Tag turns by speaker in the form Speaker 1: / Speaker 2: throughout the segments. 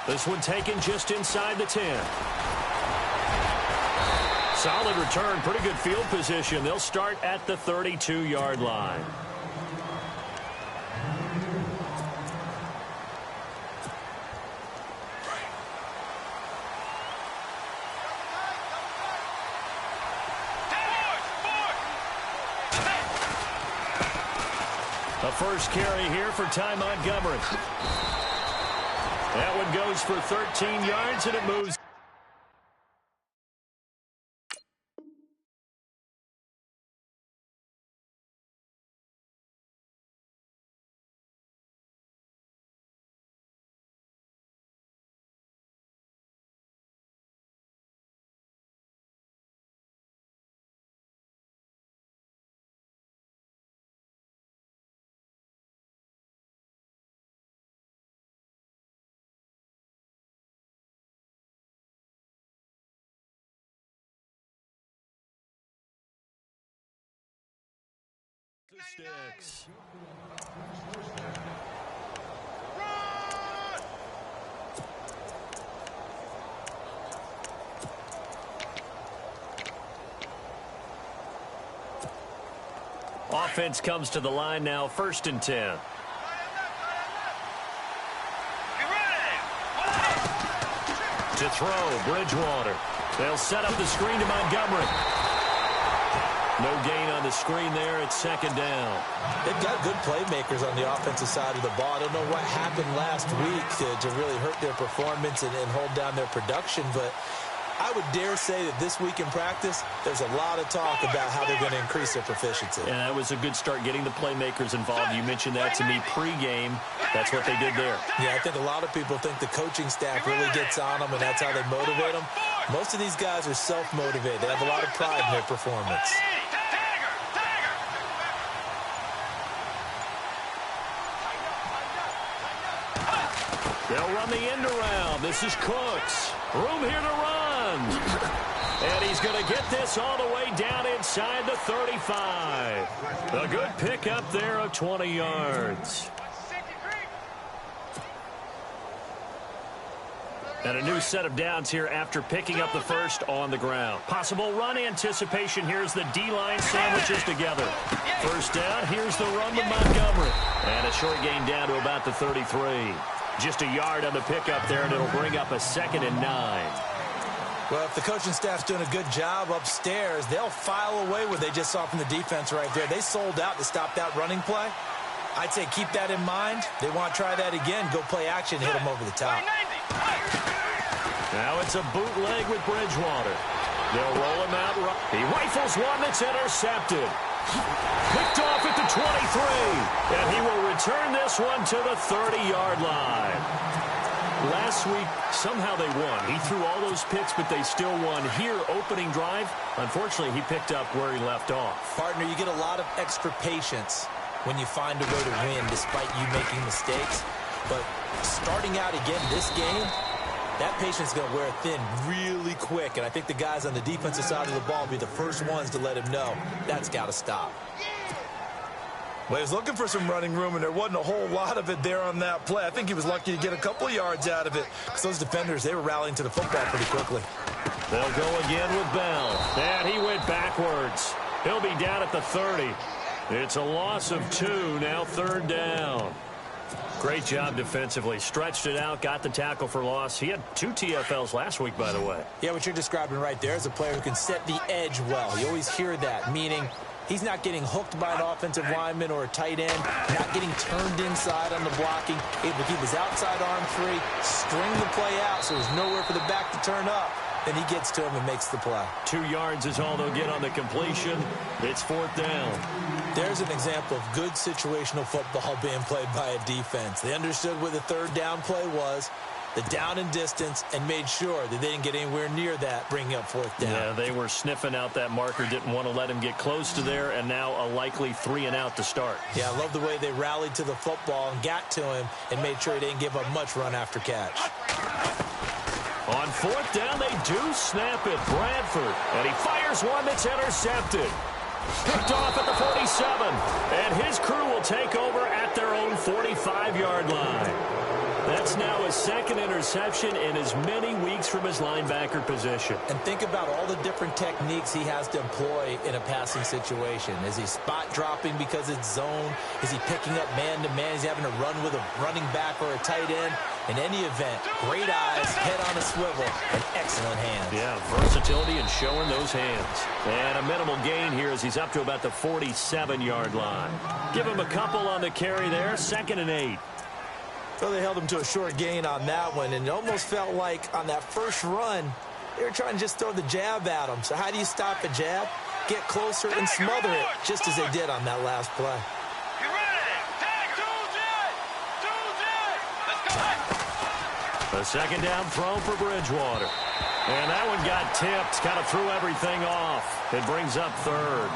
Speaker 1: This one taken just inside the 10. Solid return, pretty good field position. They'll start at the 32-yard line. A first carry here for Ty Montgomery. That one goes for 13 yards, and it moves. Sticks. Offense comes to the line now, 1st and 10. To throw, Bridgewater. They'll set up the screen to Montgomery. No gain on the screen there. It's 2nd down.
Speaker 2: They've got good playmakers on the offensive side of the ball. I don't know what happened last week to really hurt their performance and hold down their production, but I would dare say that this week in practice, there's a lot of talk about how they're going to increase their proficiency.
Speaker 1: And that was a good start getting the playmakers involved. You mentioned that to me pregame. That's what they did there.
Speaker 2: Yeah, I think a lot of people think the coaching staff really gets on them, and that's how they motivate them. Most of these guys are self-motivated. They have a lot of pride in their performance.
Speaker 1: They'll run the end around. This is Cooks. Room here to run. And he's going to get this all the way down inside the 35. A good pickup there of 20 yards. And a new set of downs here after picking up the first on the ground. Possible run anticipation. Here's the D-line sandwiches together. First down, here's the run with Montgomery. And a short gain down to about the 33. Just a yard on the pickup there, and it'll bring up a 2nd and 9.
Speaker 2: Well, if the coaching staff's doing a good job upstairs, they'll file away what they just saw from the defense right there. They sold out to stop that running play. I'd say keep that in mind. They want to try that again. Go play action, hit them over the top.
Speaker 1: Now it's a bootleg with Bridgewater. They'll roll him out. He rifles one that's intercepted. Picked off at the 23. And he will return this one to the 30-yard line. Last week, somehow they won. He threw all those picks, but they still won. Here, opening drive, unfortunately, he picked up where he left off.
Speaker 2: Partner, you get a lot of extra patience when you find a way to win despite you making mistakes. But starting out again this game, that patience is going to wear thin really quick, and I think the guys on the defensive side of the ball will be the first ones to let him know that's got to stop.
Speaker 3: Well, he was looking for some running room, and there wasn't a whole lot of it there on that play. I think he was lucky to get a couple of yards out of it because those defenders, they were rallying to the football pretty quickly.
Speaker 1: They'll go again with Bell. And he went backwards. He'll be down at the 30. It's a loss of 2, now 3rd down. Great job defensively. Stretched it out, got the tackle for loss. He had 2 TFLs last week, by the way.
Speaker 2: Yeah, what you're describing right there is a player who can set the edge well. You always hear that, meaning he's not getting hooked by an offensive lineman or a tight end, not getting turned inside on the blocking, able to keep his outside arm free, string the play out so there's nowhere for the back to turn up. Then he gets to him and makes the play.
Speaker 1: 2 yards is all they'll get on the completion. It's 4th down.
Speaker 2: There's an example of good situational football being played by a defense. They understood what the 3rd down play was, the down and distance, and made sure that they didn't get anywhere near that, bringing up 4th down.
Speaker 1: Yeah, they were sniffing out that marker, didn't want to let him get close to there, and now a likely 3 and out to start.
Speaker 2: Yeah, I love the way they rallied to the football and got to him and made sure he didn't give up much run after catch.
Speaker 1: On 4th down, they do snap it. Bradford, and he fires one that's intercepted. Picked off at the 47, and his crew will take over at their own 45-yard line. That's now his second interception in as many weeks from his linebacker position.
Speaker 2: And think about all the different techniques he has to employ in a passing situation. Is he spot dropping because it's zone? Is he picking up man-to-man? Is he having to run with a running back or a tight end? In any event, great eyes, head on a swivel, and excellent hands.
Speaker 1: Yeah, versatility and showing those hands. And a minimal gain here as he's up to about the 47-yard line. Give him a couple on the carry there, 2nd and 8.
Speaker 2: So they held him to a short gain on that one, and it almost felt like on that first run, they were trying to just throw the jab at him. So how do you stop a jab? Get closer and smother it, just as they did on that last play.
Speaker 1: A 2nd down throw for Bridgewater. And that one got tipped, kind of threw everything off. It brings up 3rd.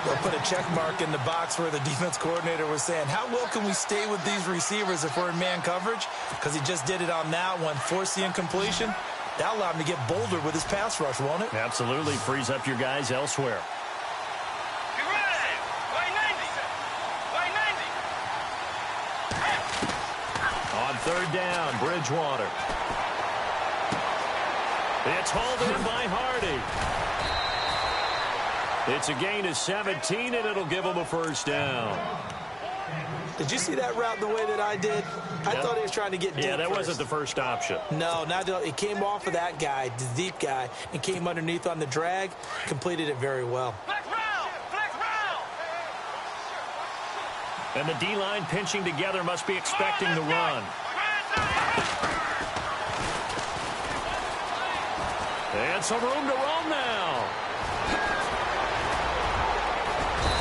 Speaker 3: They'll put a check mark in the box where the defense coordinator was saying, how well can we stay with these receivers if we're in man coverage? Because he just did it on that one, forced the incompletion. That allowed him to get bolder with his pass rush, won't it?
Speaker 1: Absolutely frees up your guys elsewhere. On 3rd down, Bridgewater. It's hauled in by Hardy. It's a gain of 17, and it'll give him a 1st down.
Speaker 2: Did you see that route the way that I did? I thought he was trying to get deep.
Speaker 1: Yeah, that
Speaker 2: first.
Speaker 1: wasn't the first option.
Speaker 2: No, it came off of that guy, the deep guy, and came underneath on the drag, completed it very well.
Speaker 1: And the D-line pinching together must be expecting the run. And some room to roam now.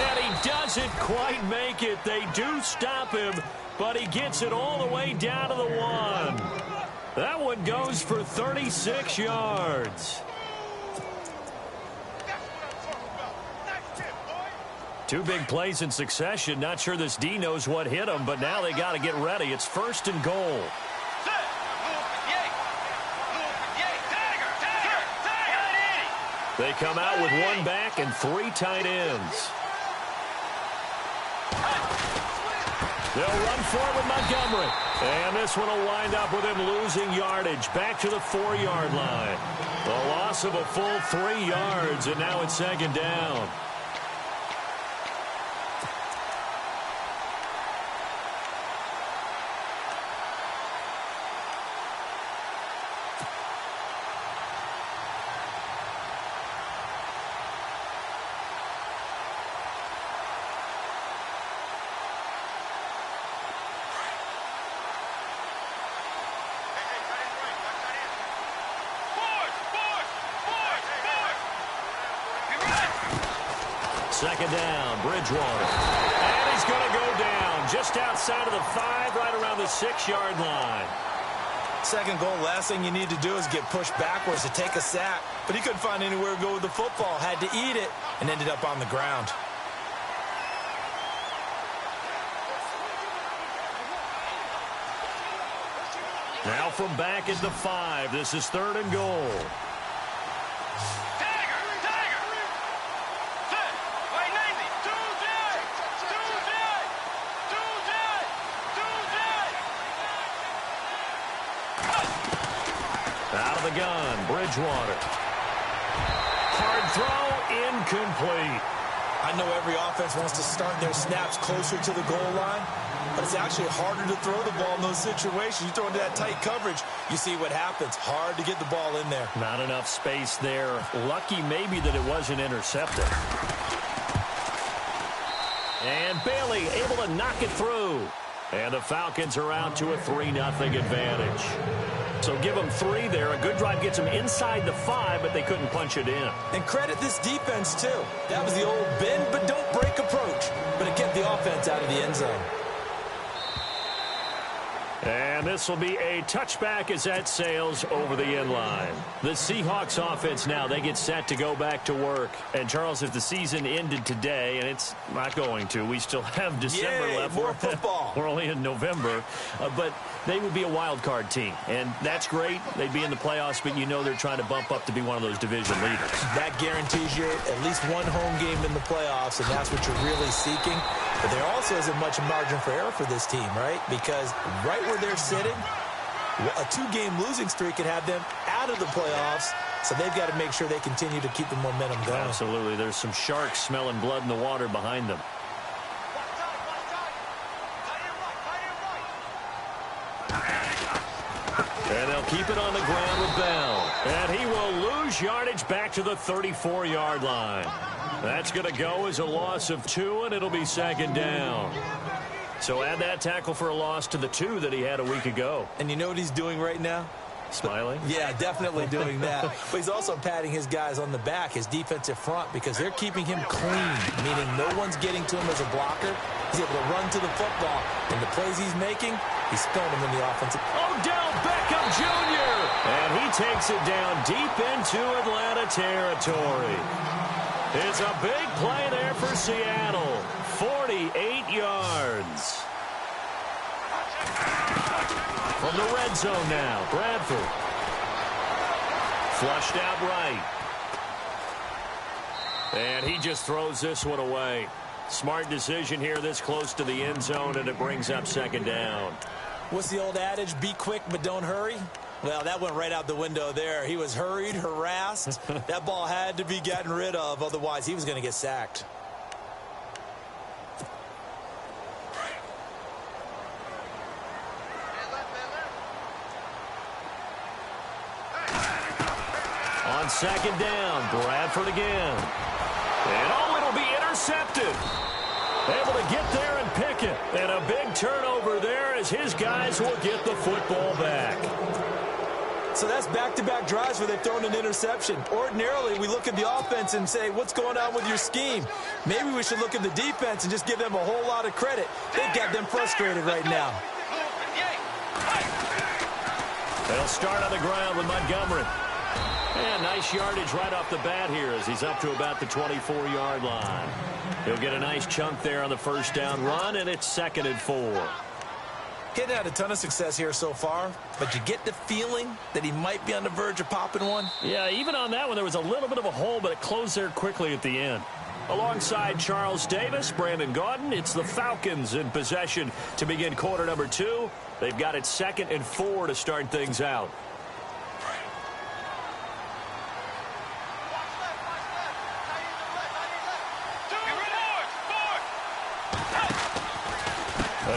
Speaker 1: And he doesn't quite make it. They do stop him, but he gets it all the way down to the 1. That one goes for 36 yards. Two big plays in succession. Not sure this D knows what hit him, but now they got to get ready. It's 1st and goal. They come out with 1 back and 3 tight ends. They'll run forward with Montgomery. And this one will wind up with him losing yardage back to the 4-yard line. The loss of a full 3 yards, and now it's 2nd down. Second down, Bridgewater. And he's going to go down just outside of the 5, right around the 6-yard line.
Speaker 3: 2nd goal, last thing you need to do is get pushed backwards to take a sack. But he couldn't find anywhere to go with the football. Had to eat it and ended up on the ground.
Speaker 1: Now from back at the 5, this is 3rd and goal. Out of the gun, Bridgewater. Hard throw, incomplete.
Speaker 3: I know every offense wants to start their snaps closer to the goal line, but it's actually harder to throw the ball in those situations. You throw into that tight coverage, you see what happens. Hard to get the ball in there.
Speaker 1: Not enough space there. Lucky maybe that it wasn't intercepted. And Bailey able to knock it through. And the Falcons are out to a 3-0 advantage. So give them 3 there. A good drive gets them inside the 5, but they couldn't punch it in.
Speaker 2: And credit this defense, too. That was the old bend but don't break approach. But it kept the offense out of the end zone.
Speaker 1: And this will be a touchback as that sails over the end line. The Seahawks offense now, they get set to go back to work. And, Charles, if the season ended today, and it's not going to, we still have December left.
Speaker 2: More football.
Speaker 1: We're only in November. But they would be a wild card team. And that's great. They'd be in the playoffs, but you know they're trying to bump up to be one of those division leaders.
Speaker 2: That guarantees you at least one home game in the playoffs, and that's what you're really seeking. But there also isn't much margin for error for this team, right? Because right where they're sitting, a 2-game losing streak could have them out of the playoffs, so they've got to make sure they continue to keep the momentum going.
Speaker 1: Absolutely. There's some sharks smelling blood in the water behind them. And they'll keep it on the ground with Bell. And he will lose yardage back to the 34-yard line. That's going to go as a loss of 2, and it'll be second down. So add that tackle for a loss to the 2 that he had a week ago.
Speaker 2: And you know what he's doing right now?
Speaker 1: Smiling?
Speaker 2: Yeah, definitely doing that. But he's also patting his guys on the back, his defensive front, because they're keeping him clean, meaning no one's getting to him as a blocker. He's able to run to the football. And the plays he's making, he's spilling them in the offensive.
Speaker 1: Odell Beckham Jr. And he takes it down deep into Atlanta territory. It's a big play there for Seattle. 48 yards. From the red zone now, Bradford. Flushed out right. And he just throws this one away. Smart decision here this close to the end zone, and it brings up second down.
Speaker 2: What's the old adage? Be quick, but don't hurry. Well, that went right out the window there. He was hurried, harassed. That ball had to be gotten rid of, otherwise he was going to get sacked.
Speaker 1: On second down, Bradford again. And it'll be intercepted. Able to get there and pick it. And a big turnover there as his guys will get the football back.
Speaker 2: So that's back-to-back drives where they've thrown an interception. Ordinarily, we look at the offense and say, what's going on with your scheme? Maybe we should look at the defense and just give them a whole lot of credit. They've got them frustrated right now.
Speaker 1: They'll start on the ground with Montgomery. And nice yardage right off the bat here as he's up to about the 24-yard line. He'll get a nice chunk there on the first down run, and it's 2nd and 4.
Speaker 2: He hadn't had a ton of success here so far, but you get the feeling that he might be on the verge of popping one.
Speaker 1: Yeah, even on that one, there was a little bit of a hole, but it closed there quickly at the end. Alongside Charles Davis, Brandon Gaudin, it's the Falcons in possession to begin quarter number 2. They've got it 2nd and 4 to start things out.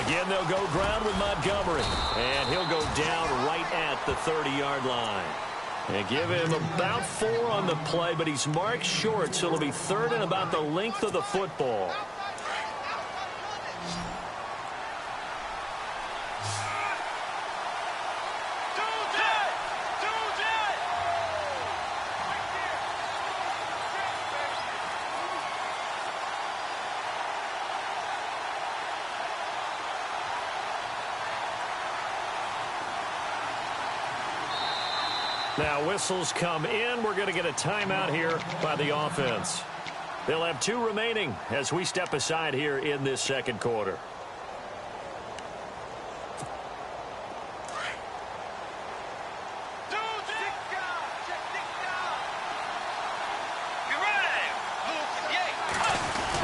Speaker 1: Again, they'll go ground with Montgomery. And he'll go down right at the 30-yard line. And give him about 4 on the play, but he's marked short, so it'll be 3rd and about the length of the football. Now, whistles come in. We're going to get a timeout here by the offense. They'll have 2 remaining as we step aside here in this second quarter.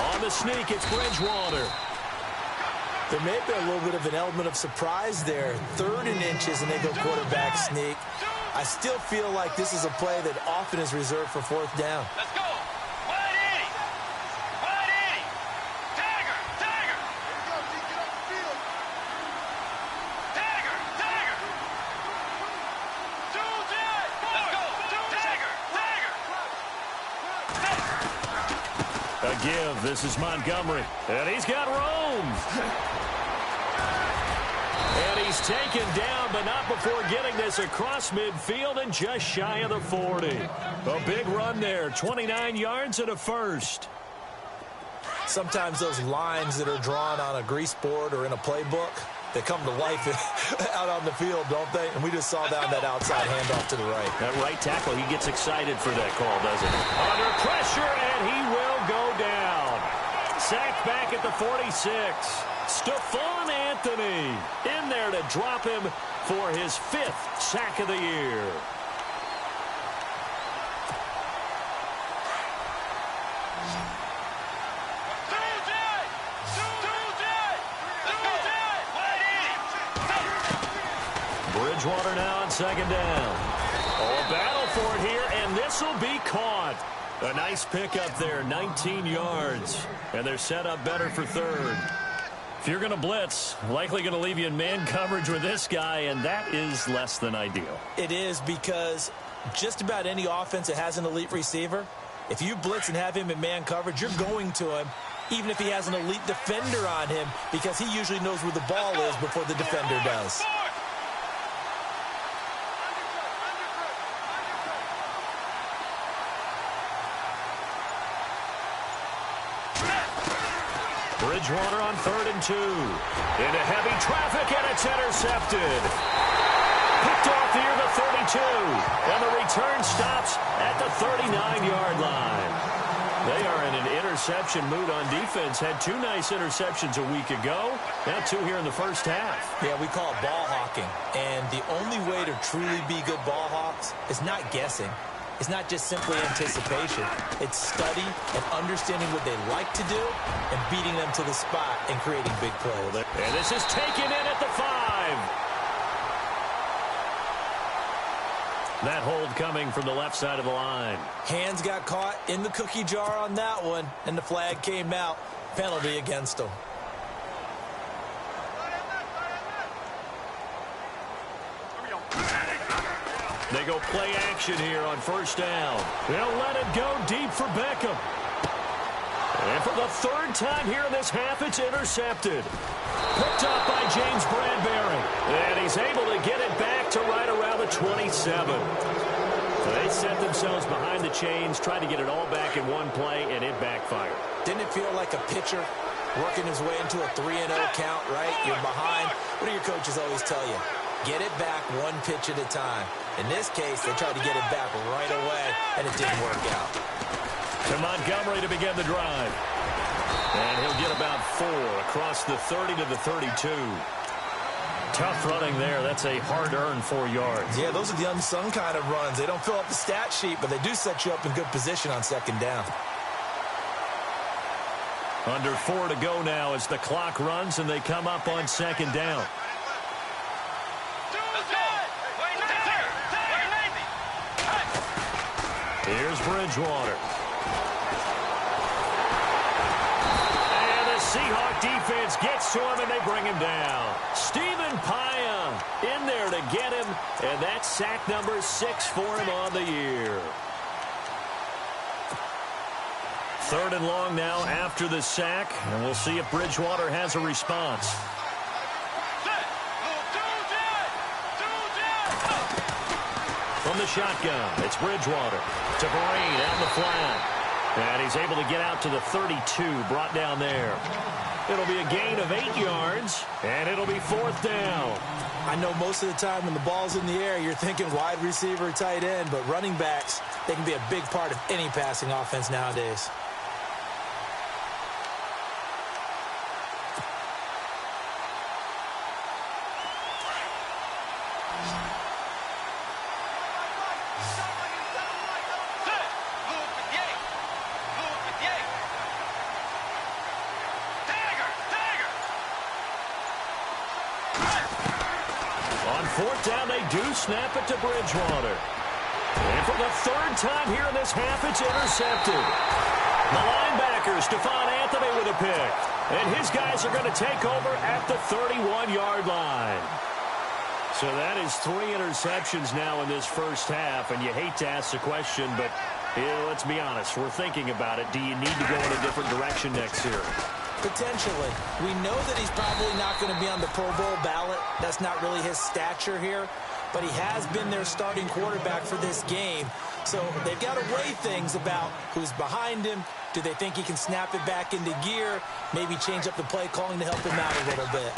Speaker 1: On the sneak, it's Bridgewater.
Speaker 2: There may have been a little bit of an element of surprise there. 3rd and inches, and they go quarterback sneak. I still feel like this is a play that often is reserved for 4th down.
Speaker 4: Let's go. Wide Eddie. Wide Eddie. Tiger. Tiger. Get off the field. Tiger. Tiger. Let's go. Tiger. Tiger.
Speaker 1: A give. This is Montgomery. And he's got room. And he's taken down, but not before getting this across midfield and just shy of the 40. A big run there, 29 yards and a first.
Speaker 2: Sometimes those lines that are drawn on a grease board or in a playbook, they come to life out on the field, don't they? And we just saw that on that outside handoff to the right.
Speaker 1: That right tackle, he gets excited for that call, doesn't he? Under pressure, and he will go down. Sacked back at the 46. Stephon Anthony in there to drop him for his 5th sack of the year. Bridgewater now on second down. Oh, a battle for it here, and this will be caught. A nice pickup there, 19 yards. And they're set up better for third. If you're going to blitz, likely going to leave you in man coverage with this guy, and that is less than ideal.
Speaker 2: It is, because just about any offense that has an elite receiver, if you blitz and have him in man coverage, you're going to him, even if he has an elite defender on him, because he usually knows where the ball is before the defender does.
Speaker 1: Bridgewater on 3rd and 2. Into heavy traffic, and it's intercepted. Picked off near the 32. And the return stops at the 39-yard line. They are in an interception mood on defense. Had 2 nice interceptions a week ago. Now 2 here in the first half.
Speaker 2: Yeah, we call it ball hawking. And the only way to truly be good ball hawks is not guessing. It's not just simply anticipation. It's study and understanding what they like to do and beating them to the spot and creating big plays.
Speaker 1: And this is taken in at the 5. That hold coming from the left side of the line.
Speaker 2: Hands got caught in the cookie jar on that one, and the flag came out. Penalty against them.
Speaker 1: They go play action here on first down. They'll let it go deep for Beckham. And for the 3rd time here in this half, it's intercepted. Picked up by James Bradbury. And he's able to get it back to right around the 27. They set themselves behind the chains, tried to get it all back in one play, and it backfired.
Speaker 2: Didn't it feel like a pitcher working his way into a 3-0 count, right? You're behind. What do your coaches always tell you? Get it back one pitch at a time. In this case, they tried to get it back right away, and it didn't work out.
Speaker 1: To Montgomery to begin the drive. And he'll get about 4 across the 30 to the 32. Tough running there. That's a hard-earned 4 yards.
Speaker 2: Yeah, those are the unsung kind of runs. They don't fill up the stat sheet, but they do set you up in good position on second down.
Speaker 1: Under 4 to go now as the clock runs, and they come up on second down. Here's Bridgewater. And the Seahawk defense gets to him, and they bring him down. Stephen Paya in there to get him, and that's sack number 6 for him on the year. 3rd and long now after the sack, and we'll see if Bridgewater has a response. From the shotgun, it's Bridgewater to Vereen out in the flat. And he's able to get out to the 32, brought down there. It'll be a gain of 8 yards, and it'll be 4th down.
Speaker 2: I know most of the time when the ball's in the air, you're thinking wide receiver, tight end, but running backs, they can be a big part of any passing offense nowadays.
Speaker 1: On 4th down, they do snap it to Bridgewater. And for the 3rd time here in this half, it's intercepted. The linebacker, Stephon Anthony, with a pick. And his guys are going to take over at the 31-yard line. So that is 3 interceptions now in this first half. And you hate to ask the question, but let's be honest. We're thinking about it. Do you need to go in a different direction next year?
Speaker 2: Potentially. We know that he's probably not going to be on the Pro Bowl ballot. That's not really his stature here. But he has been their starting quarterback for this game. So they've got to weigh things about who's behind him. Do they think he can snap it back into gear? Maybe change up the play calling to help him out a little bit.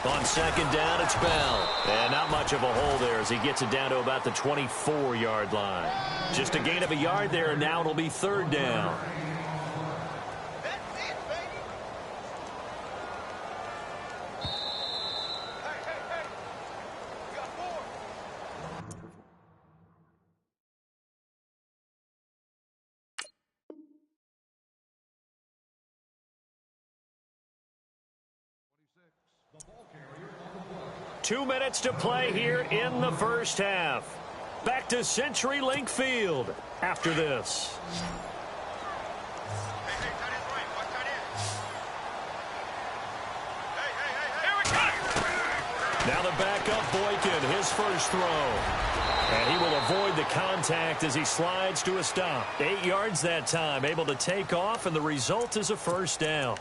Speaker 1: On second down, it's Bell. And not much of a hole there as he gets it down to about the 24-yard line. Just a gain of a yard there, and now it'll be 3rd down. 2 minutes to play here in the first half. Back to CenturyLink Field after this. Now the backup Boykin, his first throw. And he will avoid the contact as he slides to a stop. 8 yards that time, able to take off, and the result is a first down.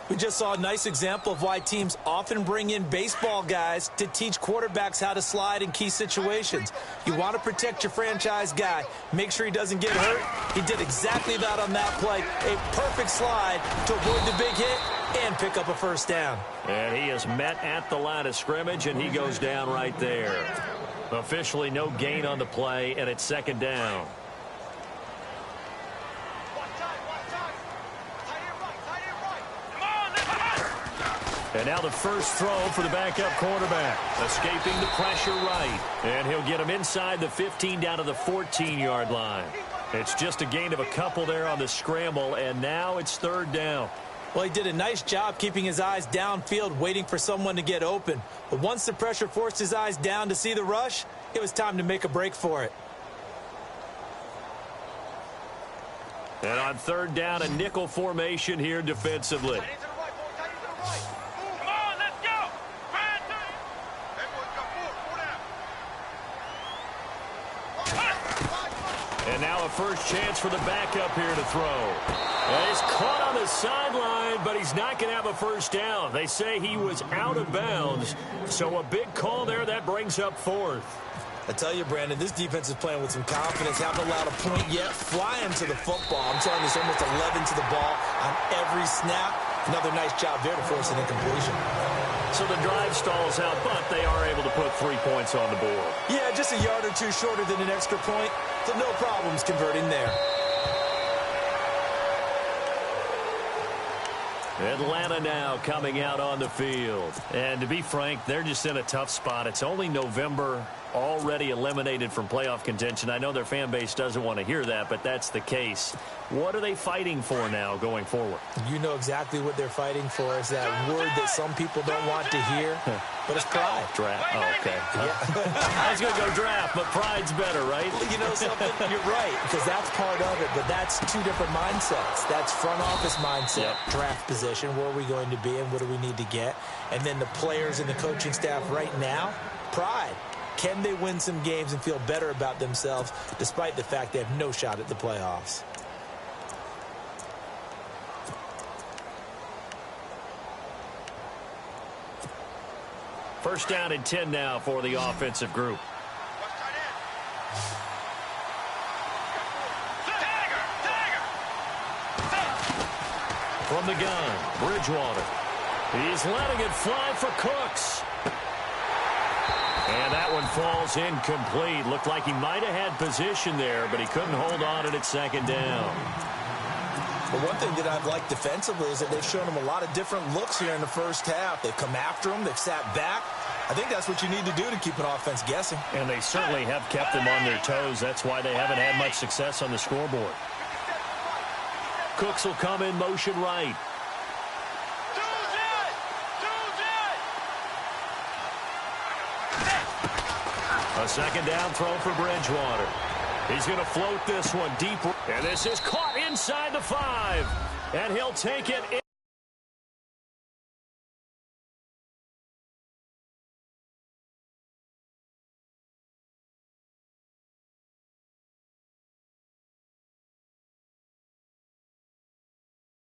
Speaker 2: We just saw a nice example of why teams often bring in baseball guys to teach quarterbacks how to slide in key situations. You want to protect your franchise guy. Make sure he doesn't get hurt. He did exactly that on that play. A perfect slide to avoid the big hit and pick up a first down.
Speaker 1: And he is met at the line of scrimmage, and he goes down right there. Officially no gain on the play, and it's second down. And now the first throw for the backup quarterback. Escaping the pressure right. And he'll get him inside the 15 down to the 14-yard line. It's just a gain of a couple there on the scramble, and now it's third down.
Speaker 2: Well, he did a nice job keeping his eyes downfield, waiting for someone to get open. But once the pressure forced his eyes down to see the rush, it was time to make a break for it.
Speaker 1: And on third down, a nickel formation here defensively. And now a first chance for the backup here to throw. And he's caught on the sideline, but he's not going to have a first down. They say he was out of bounds. So a big call there that brings up fourth.
Speaker 2: I tell you, Brandon, this defense is playing with some confidence. Haven't allowed a point yet. Flying to the football. I'm telling you, it's almost 11 to the ball on every snap. Another nice job there to force an incompletion.
Speaker 1: So the drive stalls out, but they are able to put 3 points on the board.
Speaker 2: Yeah, just a yard or two shorter than an extra point. So no problems converting there.
Speaker 1: Atlanta now coming out on the field. And to be frank, they're just in a tough spot. It's only November, already eliminated from playoff contention. I know their fan base doesn't want to hear that, but that's the case. What are they fighting for now going forward?
Speaker 2: You know exactly what they're fighting for. Is that word that some people don't want to hear, but it's pride.
Speaker 1: Draft. Oh, okay.
Speaker 2: Yeah.
Speaker 1: I was going to go draft, but pride's better, right?
Speaker 2: You know something? You're right, because that's part of it, but that's two different mindsets. That's front office mindset, draft position, where are we going to be and what do we need to get? And then the players and the coaching staff right now, pride. Can they win some games and feel better about themselves despite the fact they have no shot at the playoffs?
Speaker 1: First down and 10 now for the offensive group. From the gun, Bridgewater. He's letting it fly for Cooks. And that one falls incomplete. Looked like he might have had position there, but he couldn't hold on at second down.
Speaker 2: But one thing that I've liked defensively is that they've shown him a lot of different looks here in the first half. They've come after him. They've sat back. I think that's what you need to do to keep an offense guessing.
Speaker 1: And they certainly have kept them on their toes. That's why they haven't had much success on the scoreboard. Cooks will come in motion right. A second down throw for Bridgewater. He's going to float this one deep. And this is caught inside the 5. And he'll take it.